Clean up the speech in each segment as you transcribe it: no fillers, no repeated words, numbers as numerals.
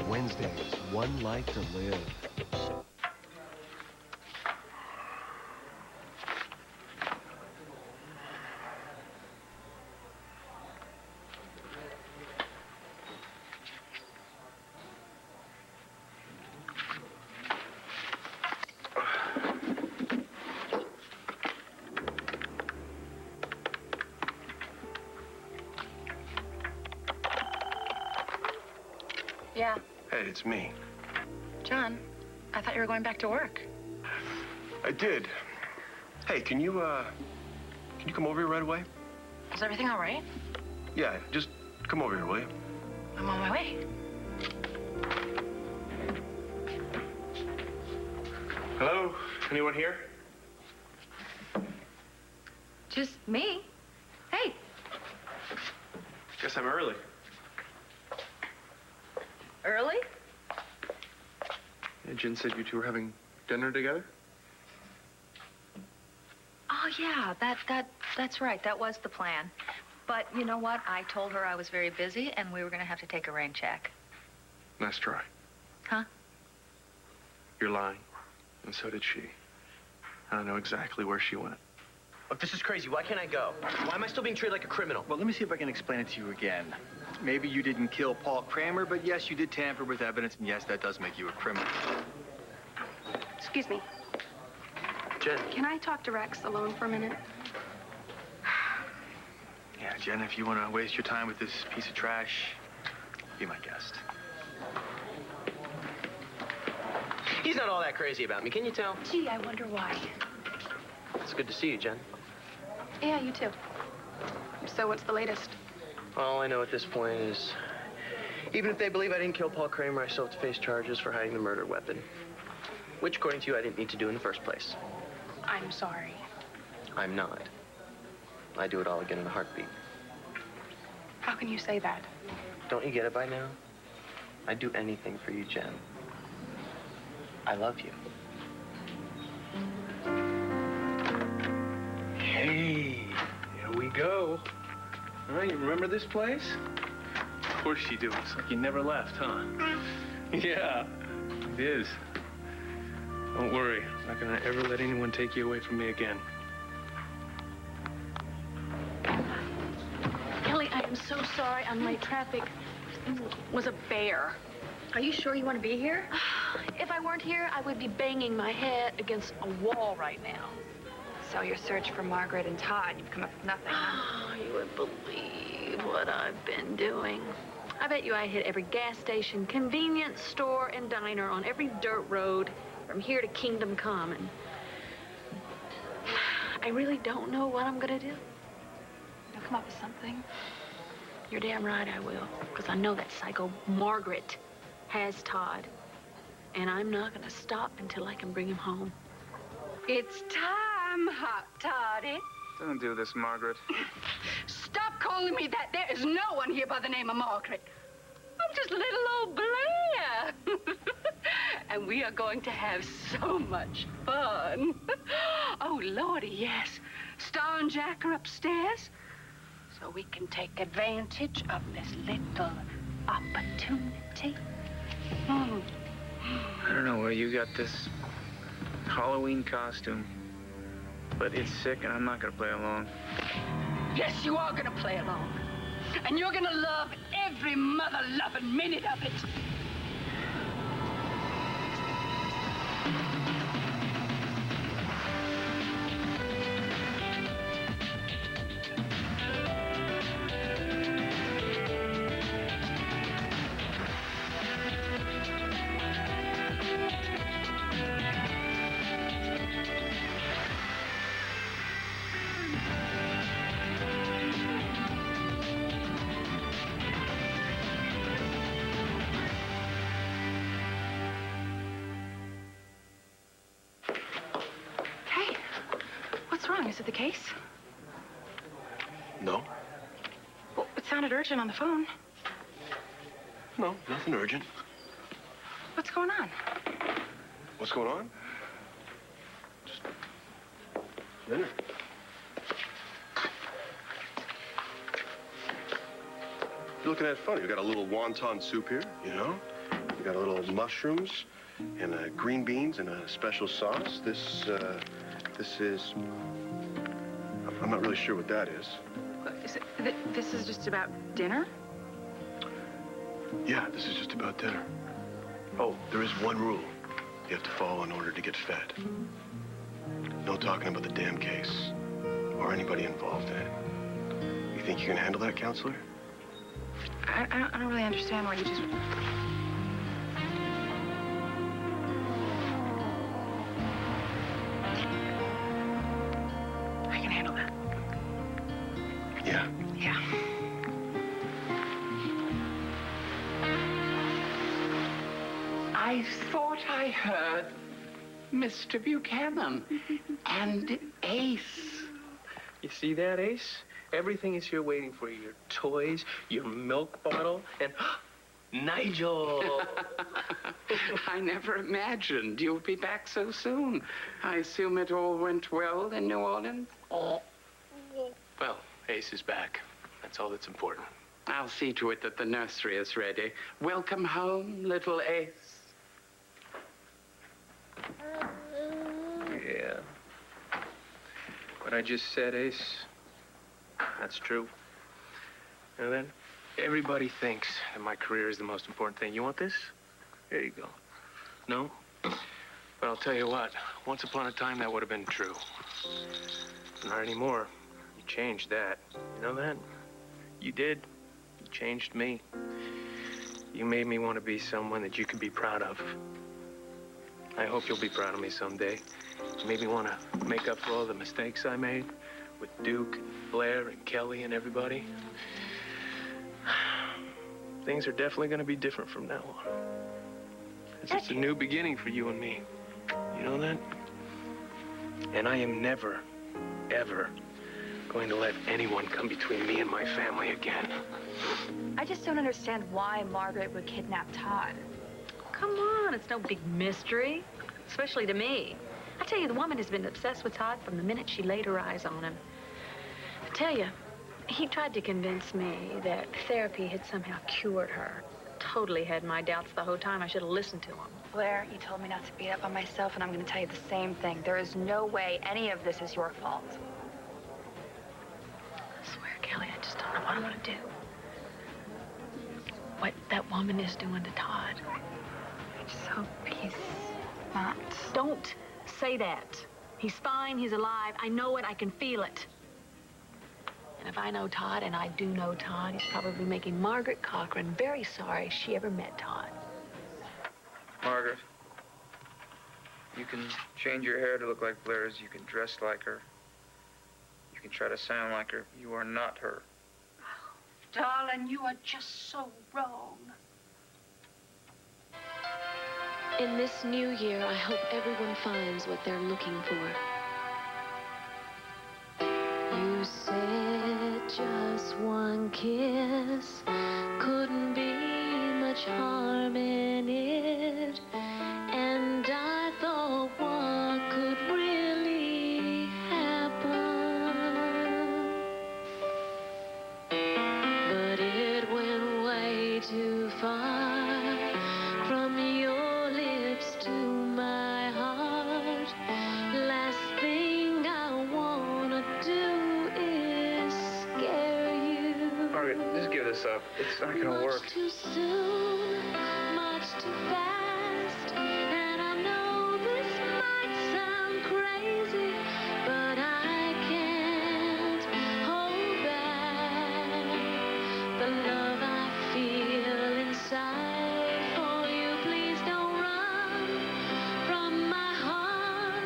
Wednesdays, One Life to Live. Yeah. Hey, it's me. John, I thought you were going back to work. I did. Hey, can you come over here right away? Is everything all right? Yeah, just come over here, will you? I'm on my way. Hello? Anyone here? Just me. Hey. Guess I'm early. Early? Yeah, Jen said you two were having dinner together? Oh, yeah, that's right. That was the plan. But you know what? I told her I was very busy and we were going to have to take a rain check. Nice try. Huh? You're lying. And so did she. I know exactly where she went. Look, this is crazy. Why can't I go? Why am I still being treated like a criminal? Well, let me see if I can explain it to you again. Maybe you didn't kill Paul Kramer, but yes, you did tamper with evidence, and yes, that does make you a criminal. Excuse me. Jen. Can I talk to Rex alone for a minute? Yeah, Jen, if you want to waste your time with this piece of trash, be my guest. He's not all that crazy about me, can you tell? Gee, I wonder why. It's good to see you, Jen. Yeah, you too. So what's the latest? All I know at this point is, even if they believe I didn't kill Paul Kramer, I still have to face charges for hiding the murder weapon. Which, according to you, I didn't need to do in the first place. I'm sorry. I'm not. I do it all again in a heartbeat. How can you say that? Don't you get it by now? I'd do anything for you, Jen. I love you. Hey, here we go. All right, you remember this place? Of course you do. It's like you never left, huh? Yeah, it is. Don't worry, I'm not gonna ever let anyone take you away from me again. Ellie, I am so sorry. I'm late. Traffic was a bear. Are you sure you want to be here? If I weren't here, I would be banging my head against a wall right now. So your search for Margaret and Todd, you've come up with nothing, huh? Oh, you would believe what I've been doing. I bet you I hit every gas station, convenience store, and diner on every dirt road from here to Kingdom Come. And I really don't know what I'm gonna do. I'll come up with something. You're damn right I will, because I know that psycho Margaret has Todd. And I'm not gonna stop until I can bring him home. It's time, Hot Toddy. Don't do this, Margaret. Stop calling me that. There is no one here by the name of Margaret. I'm just little old Blair. And we are going to have so much fun. Oh, Lordy, yes. Star and Jack are upstairs. So we can take advantage of this little opportunity. I don't know where you got this Halloween costume, but it's sick and I'm not gonna play along. Yes, you are gonna play along. And you're gonna love every mother-loving minute of it. Is it the case? No. Well, it sounded urgent on the phone. No, nothing urgent. What's going on? What's going on? Just dinner. You're looking at it funny. We got a little wonton soup here, you know? got a little mushrooms and green beans and a special sauce. This is... I'm not really sure what that is. This is just about dinner? Yeah, this is just about dinner. Oh, there is one rule you have to follow in order to get fed. No talking about the damn case or anybody involved in it. You think you can handle that, counselor? I don't really understand why you just... I can handle that. Yeah. Yeah. I thought I heard Mr. Buchanan and Ace. You see that, Ace? Everything is here waiting for you. Your toys, your milk bottle, and Nigel! I never imagined you'd be back so soon. I assume it all went well in New Orleans? Well, Ace is back. That's all that's important. I'll see to it that the nursery is ready. Welcome home, little Ace. Yeah. What I just said, Ace, that's true. And then everybody thinks that my career is the most important thing. You want this? There you go. No? But I'll tell you what, once upon a time that would have been true. Not anymore. You changed that. You know that? You did. You changed me. You made me want to be someone that you could be proud of. I hope you'll be proud of me someday. You made me want to make up for all the mistakes I made with Duke and Blair and Kelly and everybody. Things are definitely going to be different from now on. It's a new beginning for you and me. You know that? And I am never, ever going to let anyone come between me and my family again. I just don't understand why Margaret would kidnap Todd. Come on, it's no big mystery, especially to me. I tell you, the woman has been obsessed with Todd from the minute she laid her eyes on him. I tell you, he tried to convince me that therapy had somehow cured her. Totally had my doubts the whole time. I should have listened to him. Blair, you told me not to beat up on myself, and I'm going to tell you the same thing. There is no way any of this is your fault. I swear, Kelly, I just don't know what I'm going to do. What that woman is doing to Todd. I just hope he's not. Don't say that. He's fine, he's alive. I know it, I can feel it. And if I know Todd, and I do know Todd, he's probably making Margaret Cochran very sorry she ever met Todd. Margaret, you can change your hair to look like Blair's. You can dress like her. You can try to sound like her. You are not her. Oh, darling, you are just so wrong. In this new year, I hope everyone finds what they're looking for. You said just one kiss couldn't be much harm in it, and I thought what could really happen, but it went way too far from your lips to my heart. Last thing I wanna do is scare you. Margaret, just give this up. It's not gonna work. Much too soon, much too fast, and I know this might sound crazy, but I can't hold back the love I feel inside for you. Please don't run from my heart.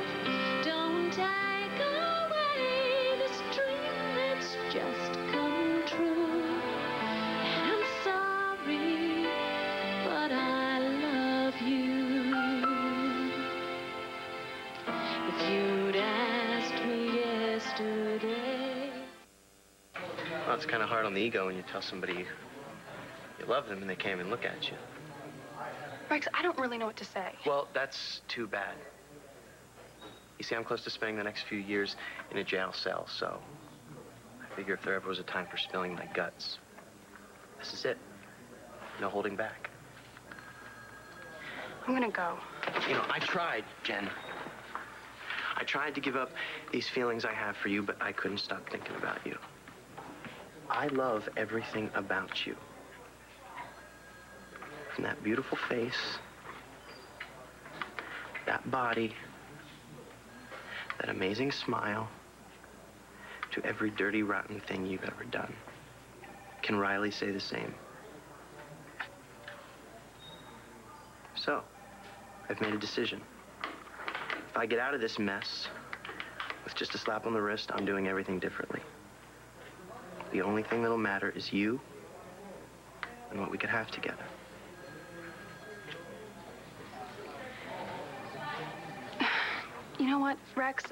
Don't take away this dream that's just come true. And I'm sorry, but I love you. If you'd asked me yesterday. Well, it's kind of hard on the ego when you tell somebody you love them and they can't even look at you. Rex, I don't really know what to say. Well, that's too bad. You see, I'm close to spending the next few years in a jail cell, so I figure if there ever was a time for spilling my guts, this is it. No holding back. I'm gonna go. You know, I tried, Jen. I tried to give up these feelings I have for you, but I couldn't stop thinking about you. I love everything about you. From that beautiful face, that body, that amazing smile, to every dirty, rotten thing you've ever done. Can Riley say the same? So, I've made a decision. If I get out of this mess with just a slap on the wrist, I'm doing everything differently. The only thing that'll matter is you and what we could have together. You know what, Rex?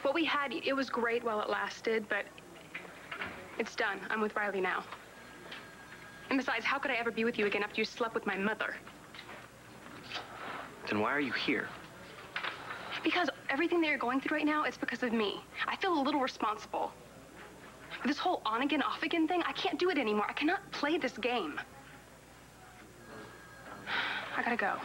What we had, it was great while it lasted, but it's done. I'm with Riley now. And besides, how could I ever be with you again after you slept with my mother? Then why are you here? Because everything that you're going through right now is because of me. I feel a little responsible. This whole on again, off again thing, I can't do it anymore. I cannot play this game. I gotta go.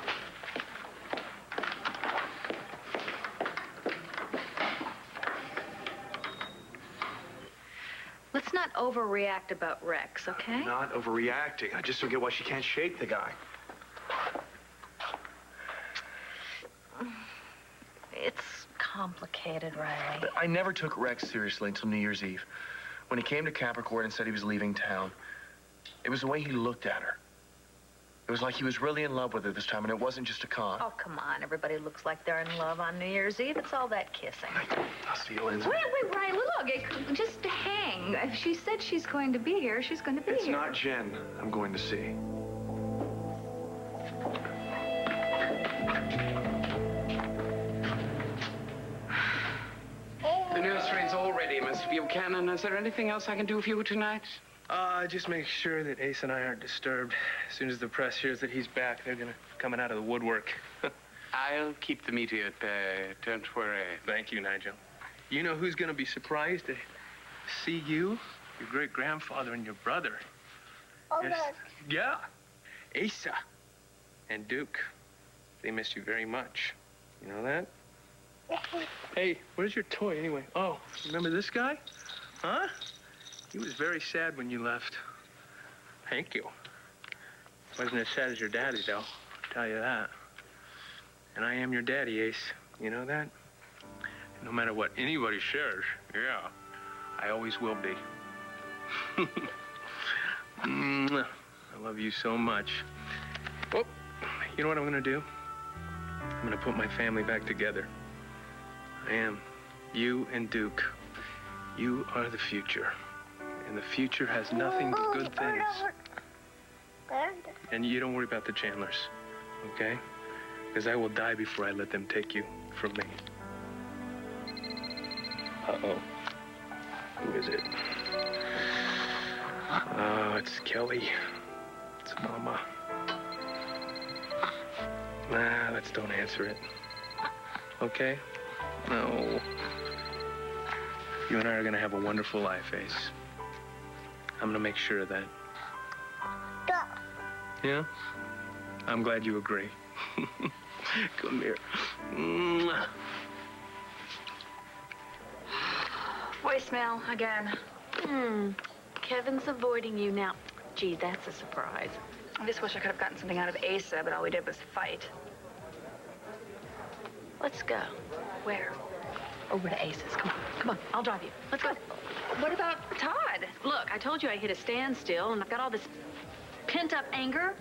Let's not overreact about Rex, okay? I'm not overreacting. I just don't get why she can't shake the guy. It's complicated, Riley. But I never took Rex seriously until New Year's Eve. When he came to Capricorn and said he was leaving town, it was the way he looked at her. It was like he was really in love with her this time, and it wasn't just a con. Oh, come on. Everybody looks like they're in love on New Year's Eve. It's all that kissing. I'll see you, Lindsay. Wait, Riley, look. Just hang. If she said she's going to be here, she's going to be here. It's not Jen I'm going to see. The nursery's all ready, Mr. Buchanan. Is there anything else I can do for you tonight? Just make sure that Ace and I aren't disturbed. As soon as the press hears that he's back, they're gonna coming out of the woodwork. I'll keep the media at bay. Don't worry. Thank you, Nigel. You know who's gonna be surprised to see you, your great-grandfather, and your brother? Oh, Yes. Yeah, Asa and Duke. They miss you very much. You know that? Hey, where's your toy anyway? Oh, remember this guy? Huh? He was very sad when you left. Thank you. Wasn't as sad as your daddy, though. I'll tell you that. And I am your daddy, Ace. You know that? No matter what anybody says, yeah, I always will be. I love you so much. Oh, you know what I'm gonna do? I'm gonna put my family back together. I am. You and Duke. You are the future. And the future has nothing but good things. And you don't worry about the Chandlers, okay? Because I will die before I let them take you from me. Uh-oh. Who is it? Oh, it's Kelly. It's Mama. Nah, let's don't answer it. Okay? No. You and I are gonna have a wonderful life, Ace. I'm gonna make sure of that. Yeah? I'm glad you agree. Come here. Voicemail again. Kevin's avoiding you now. Gee, that's a surprise. I just wish I could have gotten something out of Asa, but all we did was fight. Let's go. Where? Over to Ace's. Come on, I'll drive you. Let's go. What about Todd? Look, I told you I hit a standstill, and I've got all this pent-up anger.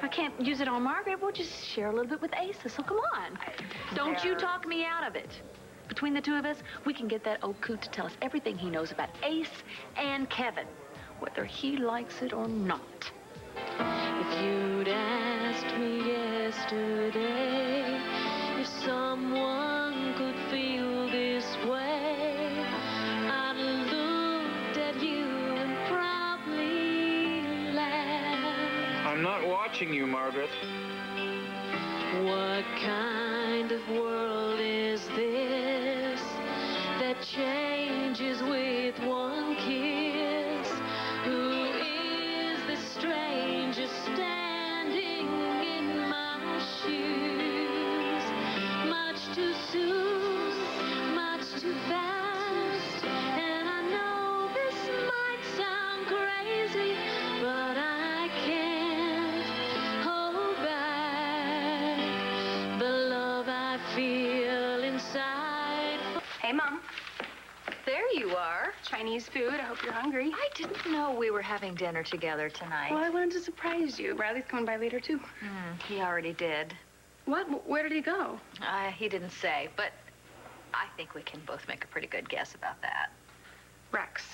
I can't use it on Margaret. We'll just share a little bit with Asa, so come on. Don't you talk me out of it. Between the two of us, we can get that old coot to tell us everything he knows about Ace and Kevin, whether he likes it or not. If you'd asked me yesterday if someone could feel this way, I'd looked at you and proudly laughed. I'm not watching you, Margaret. What kind of world is this that changes with one kiss? Who is this stranger standing in my Chinese food. I hope you're hungry. I didn't know we were having dinner together tonight. Well, I wanted to surprise you. Riley's coming by later, too. He already did. What? Where did he go? He didn't say, but I think we can both make a pretty good guess about that. Rex.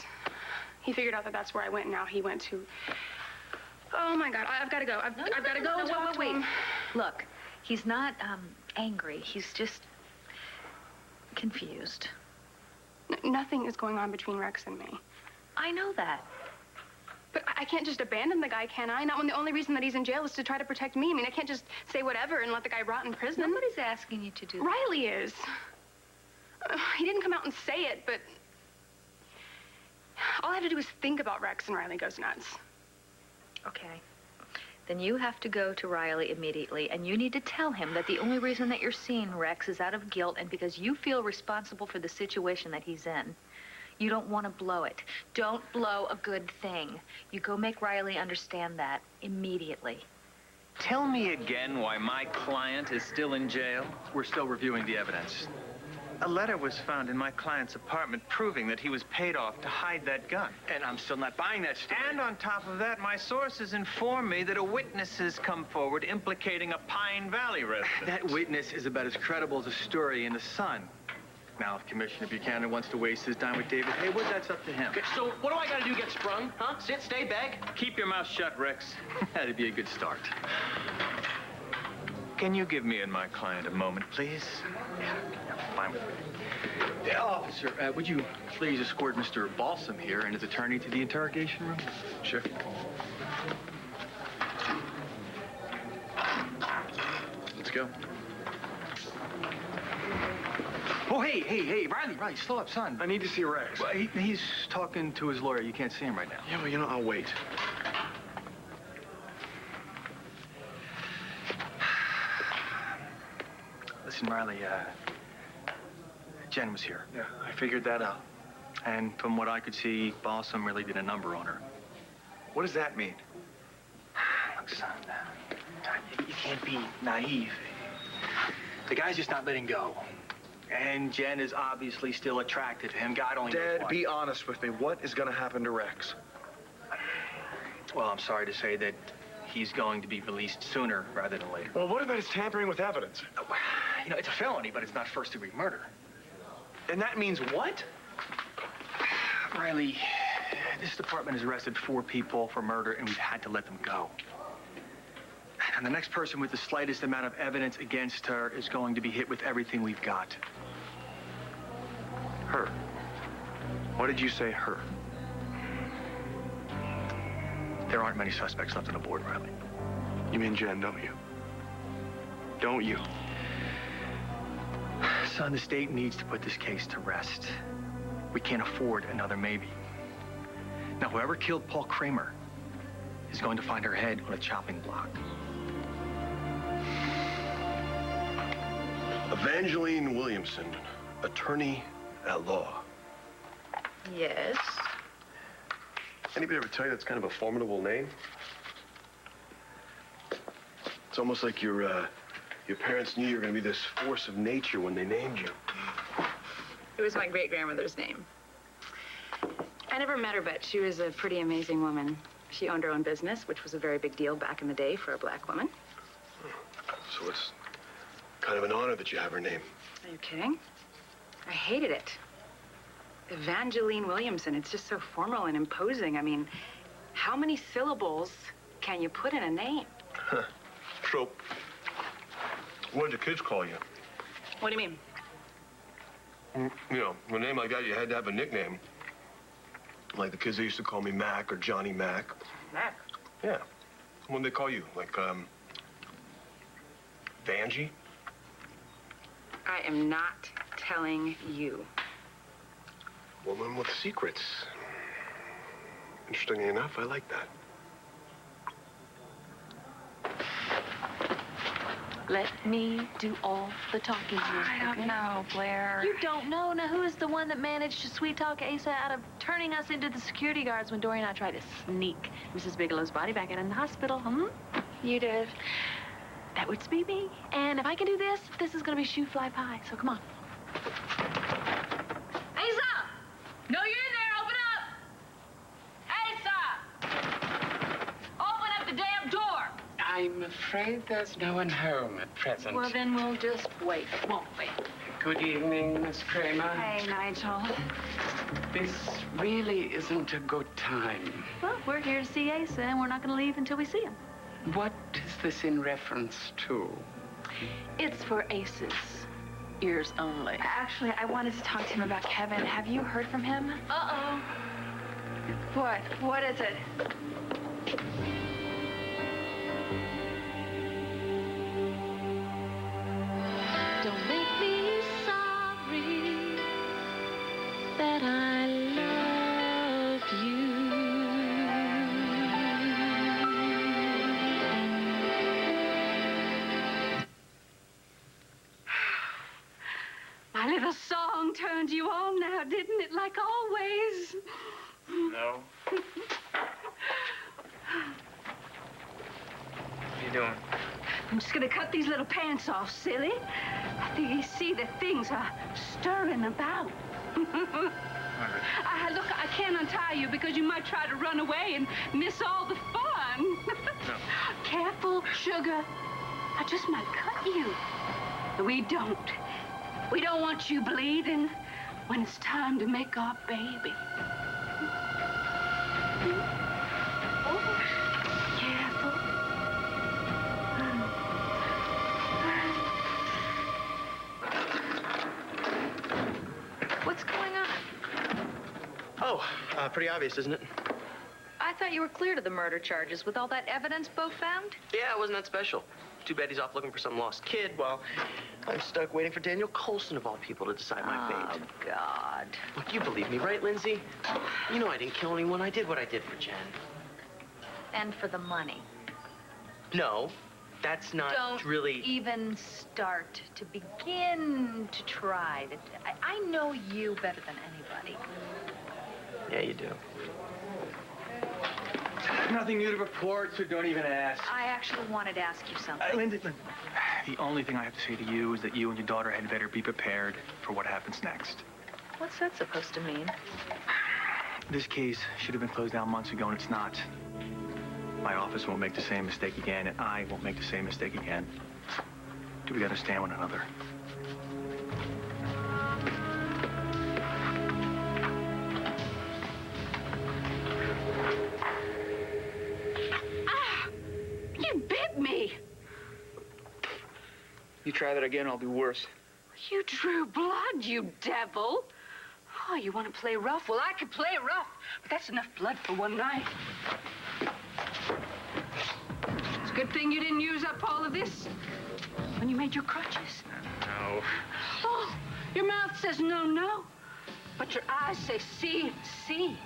He figured out that that's where I went, and now he went to... Oh, my God. I've got to go. I've got to go and talk to him. Look, he's not angry. He's just confused. Nothing is going on between Rex and me. I know that. But I can't just abandon the guy, can I? Not when the only reason that he's in jail is to try to protect me. I mean, I can't just say whatever and let the guy rot in prison. Nobody's asking you to do that. Riley is. He didn't come out and say it, but... all I have to do is think about Rex and Riley goes nuts. Okay. Then you have to go to Riley immediately, and you need to tell him that the only reason that you're seeing Rex is out of guilt and because you feel responsible for the situation that he's in. You don't want to blow it. Don't blow a good thing. You go make Riley understand that immediately. Tell me again why my client is still in jail. We're still reviewing the evidence. A letter was found in my client's apartment proving that he was paid off to hide that gun. And I'm still not buying that story. And on top of that, my sources inform me that a witness has come forward implicating a Pine Valley resident. That witness is about as credible as a story in the Sun. Now, if Commissioner Buchanan wants to waste his time with David Haywood, that's up to him. Okay, so what do I gotta do, get sprung? Huh? Sit, stay, beg? Keep your mouth shut, Rex. That'd be a good start. Can you give me and my client a moment, please? Yeah, fine with me. Yeah, officer, would you please escort Mr. Balsam here and his attorney to the interrogation room? Sure. Let's go. Oh, hey, Riley, slow up, son. I need to see Rex. Well, he's talking to his lawyer. You can't see him right now. Yeah, well, you know, I'll wait. Listen, Riley, Jen was here. Yeah, I figured that out. And from what I could see, Balsam really did a number on her. What does that mean? Look, son, you can't be naive. The guy's just not letting go. And Jen is obviously still attracted to him. God only knows why. Dad, be honest with me. What is going to happen to Rex? Well, I'm sorry to say that he's going to be released sooner rather than later. Well, what about his tampering with evidence? You know, it's a felony, but it's not first-degree murder. And that means what? Riley, this department has arrested 4 people for murder, and we've had to let them go. And the next person with the slightest amount of evidence against her is going to be hit with everything we've got. Her. What did you say, her? There aren't many suspects left on the board, Riley. You mean Jen, don't you? Don't you? Son, the state needs to put this case to rest. We can't afford another maybe. Now, whoever killed Paul Kramer is going to find her head on a chopping block. Evangeline Williamson, attorney at law. Yes. Anybody ever tell you that's kind of a formidable name? It's almost like your parents knew you were going to be this force of nature when they named you. It was my great-grandmother's name. I never met her, but she was a pretty amazing woman. She owned her own business, which was a very big deal back in the day for a black woman. So it's kind of an honor that you have her name. Are you kidding? I hated it. Evangeline Williamson. It's just so formal and imposing. I mean, how many syllables can you put in a name? So, what did the kids call you? What do you mean? You know, with a name like that, you had to have a nickname. Like the kids, they used to call me Mac or Johnny Mac. Mac? Yeah. What did they call you? Like, Vanjie? I am not telling you. Woman with secrets. Interestingly enough, I like that. Let me do all the talking here. I don't know, Blair. You don't know? Now, who is the one that managed to sweet-talk Asa out of turning us into the security guards when Dory and I tried to sneak Mrs. Bigelow's body back in the hospital, You did. That would be me. And if I can do this is going to be shoe fly pie. So come on. Asa! No, you're in there. Open up. afraid there's no one home at present. Well, then we'll just wait, won't we? Good evening, Miss Kramer. Hey, Nigel. This really isn't a good time. Well, we're here to see Asa, and we're not going to leave until we see him. What is this in reference to? It's for Asa's ears only. Actually, I wanted to talk to him about Kevin. Have you heard from him? Uh-oh. What? What is it? Don't make me sorry that I loved you. My little song turned you on now, didn't it? Like always. No. What are you doing? I'm just gonna cut these little pants off, silly. I think you see that things are stirring about. Look, I can't untie you because you might try to run away and miss all the fun. No. Careful, sugar. I just might cut you. We don't. We don't want you bleeding when it's time to make our baby. Oh, careful. What's going on? Oh, pretty obvious, isn't it? I thought you were clear to the murder charges with all that evidence Bo found. Yeah, it wasn't that special. Too bad he's off looking for some lost kid while I'm stuck waiting for Daniel Colson, of all people, to decide my fate. Oh, God. Look, you believe me, right, Lindsay? You know I didn't kill anyone. I did what I did for Jen. And for the money. No, that's not Don't really... even start to begin to try. I know you better than anybody. Yeah, you do. Nothing new to report, so don't even ask. I actually wanted to ask you something. Linda, the only thing I have to say to you is that you and your daughter had better be prepared for what happens next. What's that supposed to mean? This case should have been closed down months ago, and it's not. My office won't make the same mistake again, and I won't make the same mistake again. Do we understand one another? You bit me. You try that again, I'll do worse. You drew blood, you devil. Oh, you want to play rough? Well, I could play rough, but that's enough blood for one night. It's a good thing you didn't use up all of this when you made your crutches. No. Oh, your mouth says no, no, but your eyes say see, see.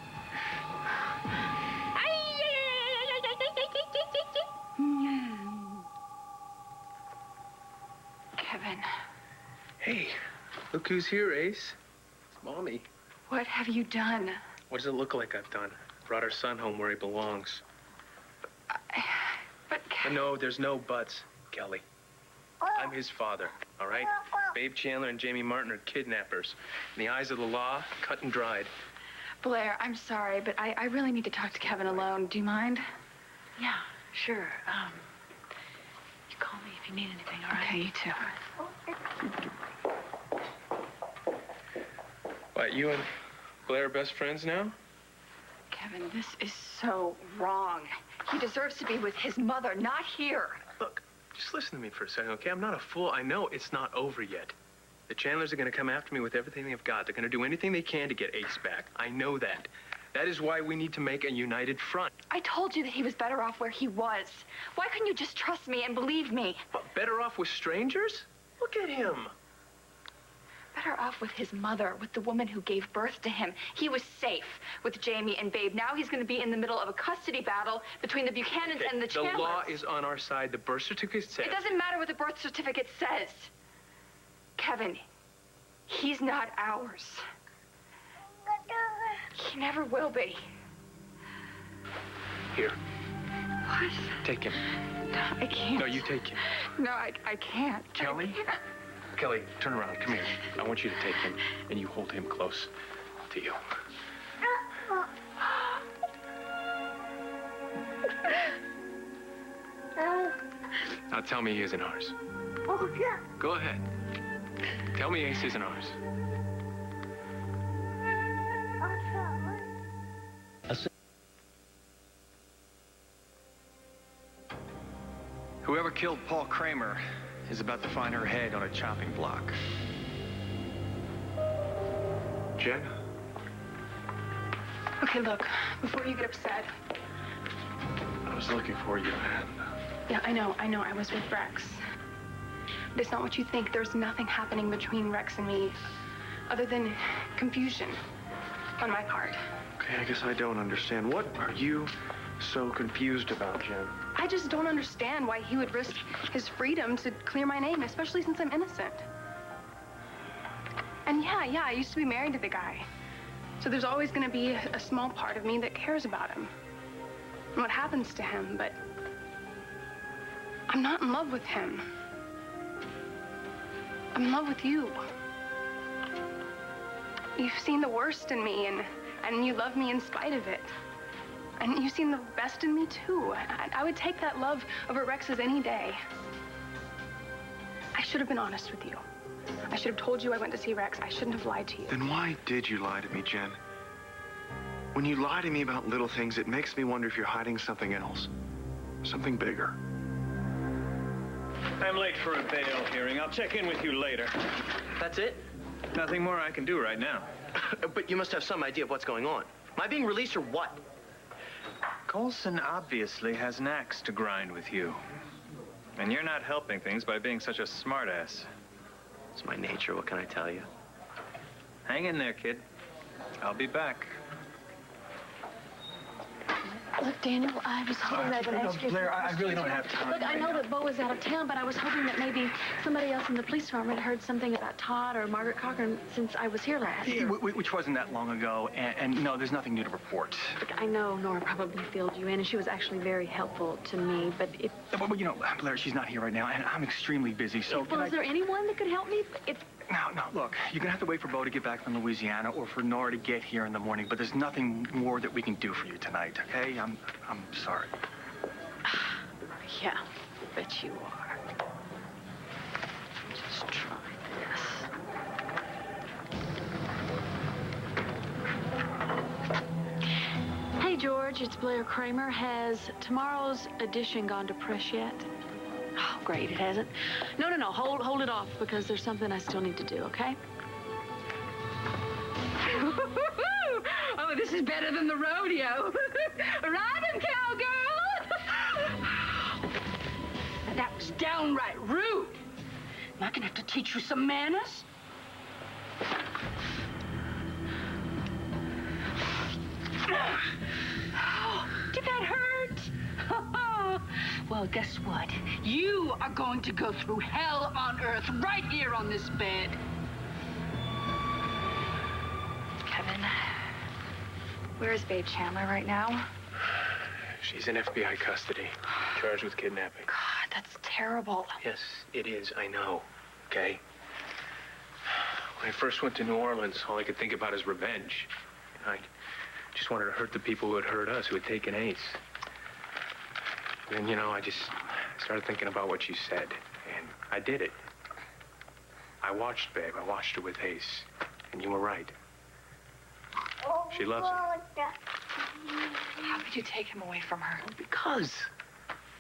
Kevin. Hey, look who's here, Ace. It's Mommy. What have you done? What does it look like I've done? Brought our son home where he belongs. But No, there's no buts, Kelly. I'm his father, all right? Babe Chandler and Jamie Martin are kidnappers. In the eyes of the law, cut and dried. Blair, I'm sorry, but I really need to talk to Kevin alone. Do you mind? Yeah, sure. You call me if you need anything, all right? Okay, you too. What, you and Blair are best friends now? Kevin, this is so wrong. He deserves to be with his mother, not here. Look, just listen to me for a second, okay? I'm not a fool. I know it's not over yet. The Chandlers are going to come after me with everything they've got. They're going to do anything they can to get Ace back. I know that. That is why we need to make a united front. I told you that he was better off where he was. Why couldn't you just trust me and believe me? What, better off with strangers? Look at him. Better off with his mother, with the woman who gave birth to him. He was safe with Jamie and Babe. Now he's going to be in the middle of a custody battle between the Buchanans and the Chandlers. The law is on our side. The birth certificate says... It doesn't matter what the birth certificate says. Kevin, he's not ours. He never will be. Here. What? Take him. No, I can't. No, you take him. No, I can't. Kelly? Kelly, turn around. Come here. I want you to take him, and you hold him close to you. Now tell me he isn't ours. Oh, yeah. Go ahead. Tell me Ace isn't ours. Whoever killed Paul Kramer is about to find her head on a chopping block. Jen? Okay, look, before you get upset. I was looking for you, man. Yeah, I know. I was with Rex. But it's not what you think. There's nothing happening between Rex and me other than confusion on my part. Okay, I guess I don't understand. What are you so confused about, Jen? I just don't understand why he would risk his freedom to clear my name, especially since I'm innocent. And yeah, I used to be married to the guy. So there's always going to be a small part of me that cares about him and what happens to him, but I'm not in love with him. I'm in love with you. You've seen the worst in me, and you love me in spite of it. And you've seen the best in me, too. I would take that love over Rex's any day. I should have been honest with you. I should have told you I went to see Rex. I shouldn't have lied to you. Then why did you lie to me, Jen? When you lie to me about little things, it makes me wonder if you're hiding something else. Something bigger. I'm late for a bail hearing. I'll check in with you later. That's it? Nothing more I can do right now. But you must have some idea of what's going on. Am I being released or what? Coulson obviously has an axe to grind with you. And you're not helping things by being such a smartass. It's my nature. What can I tell you? Hang in there, kid. I'll be back. Look, Daniel, I was hoping I could ask you... Blair, I really don't have time. Look, I know that Bo is out of town, but I was hoping that maybe somebody else in the police department heard something about Todd or Margaret Cochran since I was here last. Which wasn't that long ago, and no, there's nothing new to report. Look, I know Nora probably filled you in, and she was actually very helpful to me, but if... Well, you know, Blair, she's not here right now, and I'm extremely busy, so... Well, is there anyone that could help me? No, look, you're gonna have to wait for Bo to get back from Louisiana or for Nora to get here in the morning, but there's nothing more that we can do for you tonight, okay? I'm sorry. Yeah, I bet you are. Just try this. Hey, George, it's Blair Kramer. Has tomorrow's edition gone to press yet? Oh, great, it hasn't. No, hold it off, because there's something I still need to do, okay? Oh, this is better than the rodeo. Riding, cowgirl! That was downright rude. Am I gonna have to teach you some manners? Oh, did that hurt? Well, guess what? You are going to go through hell on earth right here on this bed. Kevin, where is Babe Chandler right now? She's in FBI custody, charged with kidnapping. God, that's terrible. Yes, it is. I know. Okay? When I first went to New Orleans, all I could think about is revenge. I just wanted to hurt the people who had hurt us, who had taken Ace. And then, you know, I just started thinking about what you said, and I did it. I watched Babe. I watched her with Ace, and you were right. She loves him. How could you take him away from her? Because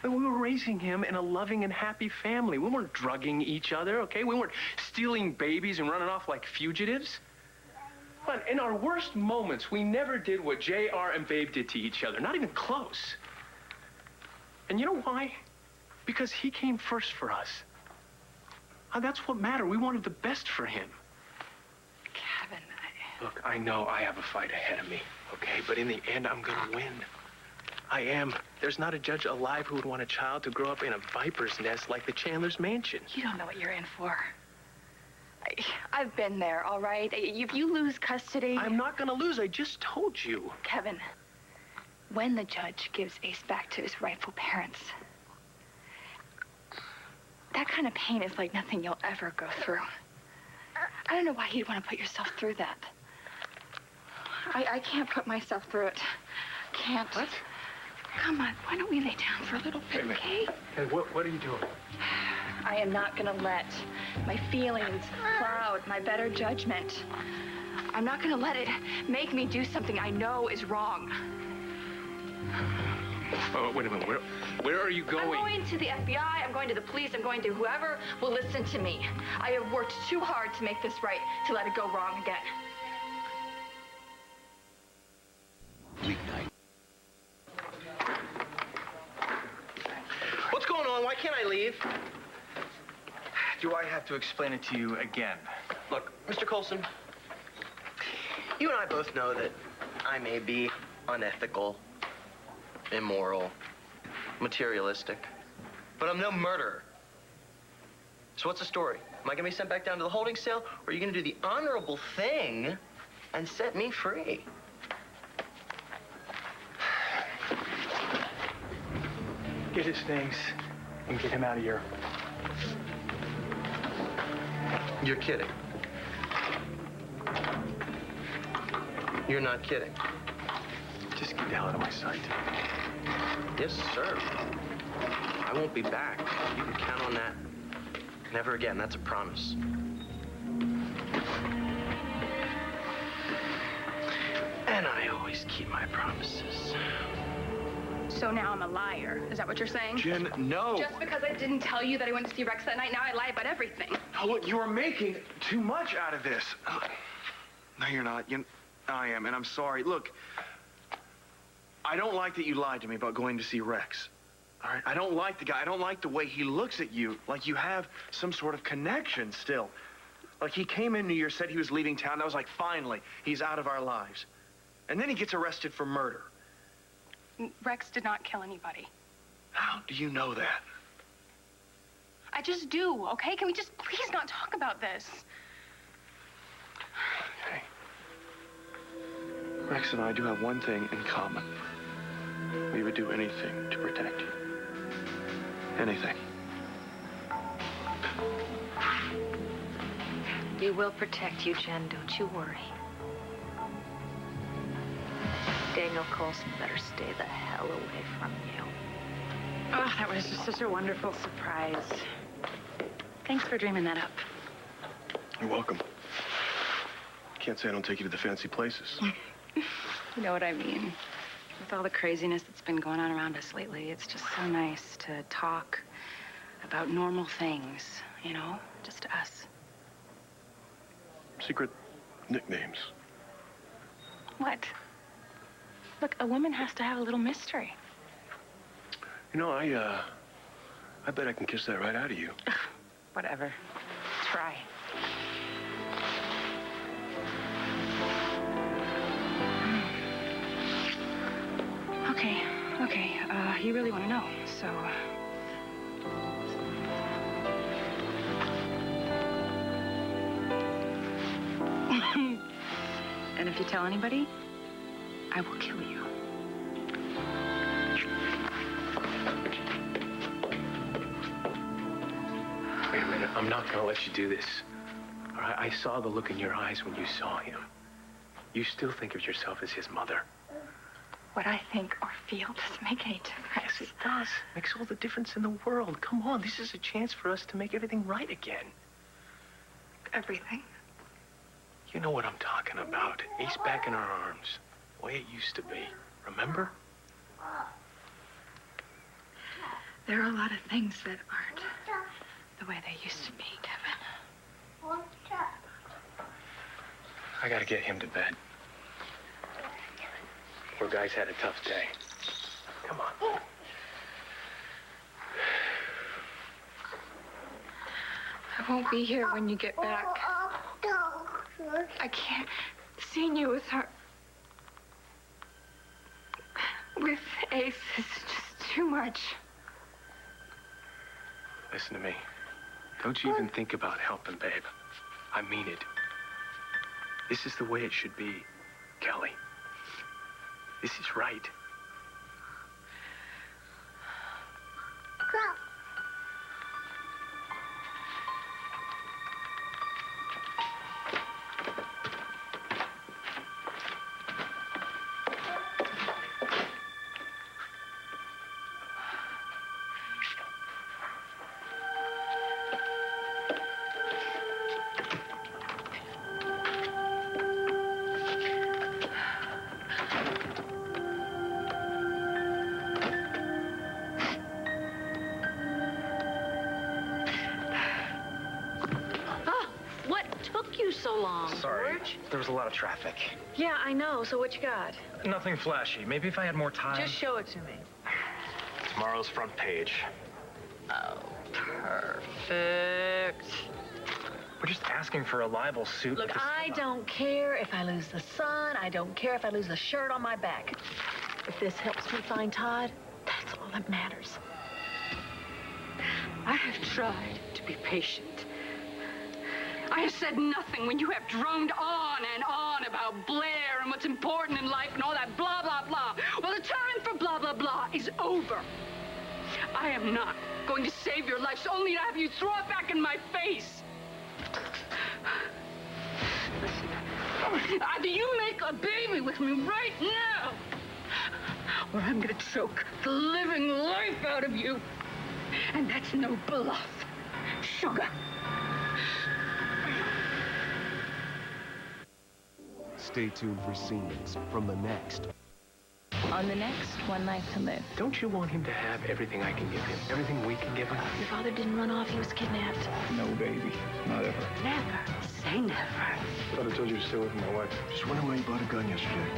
we were raising him in a loving and happy family. We weren't drugging each other, okay? We weren't stealing babies and running off like fugitives. But in our worst moments, we never did what JR and Babe did to each other. Not even close. And you know why? Because he came first for us. That's what mattered. We wanted the best for him. Kevin, Look, I know I have a fight ahead of me, okay? But in the end, I'm gonna win. I am. There's not a judge alive who would want a child to grow up in a viper's nest like the Chandler's mansion. you don't know what you're in for. I've been there, all right? If you lose custody... I'm not gonna lose. I just told you. Kevin, when the judge gives Ace back to his rightful parents, that kind of pain is like nothing you'll ever go through. I don't know why you'd want to put yourself through that. I can't put myself through it. Can't. What? Come on, why don't we lay down for a little bit, okay? Hey, what are you doing? I am not gonna let my feelings cloud my better judgment. I'm not gonna let it make me do something I know is wrong. Oh, wait a minute. Where are you going? I'm going to the FBI, I'm going to the police, I'm going to whoever will listen to me. I have worked too hard to make this right, to let it go wrong again. Weeknight. What's going on? Why can't I leave? Do I have to explain it to you again? Look, Mr. Coulson, you and I both know that I may be unethical, immoral, materialistic, but I'm no murderer. So what's the story? Am I gonna be sent back down to the holding cell, or are you gonna do the honorable thing and set me free? Get his things and get him out of here. You're kidding. You're not kidding. Just get the hell out of my sight. Yes, sir. I won't be back. You can count on that. Never again. That's a promise. And I always keep my promises. So now I'm a liar. Is that what you're saying? Jen, no. Just because I didn't tell you that I went to see Rex that night, now I lie about everything. Oh, look, you are making too much out of this. No, you're not. I am, and I'm sorry. Look, I don't like that you lied to me about going to see Rex. All right? I don't like the guy. I don't like the way he looks at you, like you have some sort of connection still. Like he came in New Year, said he was leaving town. I was like, finally, he's out of our lives. And then he gets arrested for murder. Rex did not kill anybody. How do you know that? I just do, okay? Can we just please not talk about this? Okay. Rex and I do have one thing in common. We would do anything to protect you. Anything. We will protect you, Jen. Don't you worry. Daniel Coulson better stay the hell away from you. Oh, that was just such a wonderful surprise. Thanks for dreaming that up. You're welcome. Can't say I don't take you to the fancy places. You know what I mean. With all the craziness that's been going on around us lately, it's just so nice to talk about normal things, you know? Just us. Secret nicknames. What? Look, a woman has to have a little mystery. You know, I bet I can kiss that right out of you. Whatever. Try. Okay. You really want to know, so... And if you tell anybody, I will kill you. Wait a minute. I'm not gonna let you do this. All right? I saw the look in your eyes when you saw him. You still think of yourself as his mother. What I think or feel doesn't make any difference. Yes, it does. Makes all the difference in the world. Come on, this is a chance for us to make everything right again. Everything? You know what I'm talking about. Ace back in our arms. The way it used to be. Remember? There are a lot of things that aren't the way they used to be, Kevin. I gotta get him to bed. Poor guy's had a tough day. Come on. I won't be here when you get back. I can't. Seeing you with her... with Ace is just too much. Listen to me. Don't you even think about helping, babe. I mean it. This is the way it should be, Kelly. This is right. so long? Sorry. George? There was a lot of traffic. Yeah, I know. So what you got? Nothing flashy. Maybe if I had more time. Just show it to me. Tomorrow's front page. Oh, perfect. We're just asking for a libel suit. Look, I don't care if I lose the sun. I don't care if I lose the shirt on my back. If this helps me find Todd, that's all that matters. I have tried to be patient. I have said nothing when you have droned on and on about Blair and what's important in life and all that blah, blah, blah. Well, the time for blah, blah, blah is over. I am not going to save your life only to have you throw it back in my face. Listen, either you make a baby with me right now, or I'm gonna choke the living life out of you. And that's no bluff, sugar. Stay tuned for scenes from the next. On the next One Life to Live. Don't you want him to have everything I can give him? Everything we can give him? Your father didn't run off. He was kidnapped. No, baby. Not ever. Never say never. I thought I told you to stay away from my wife. Just wondering why you bought a gun yesterday.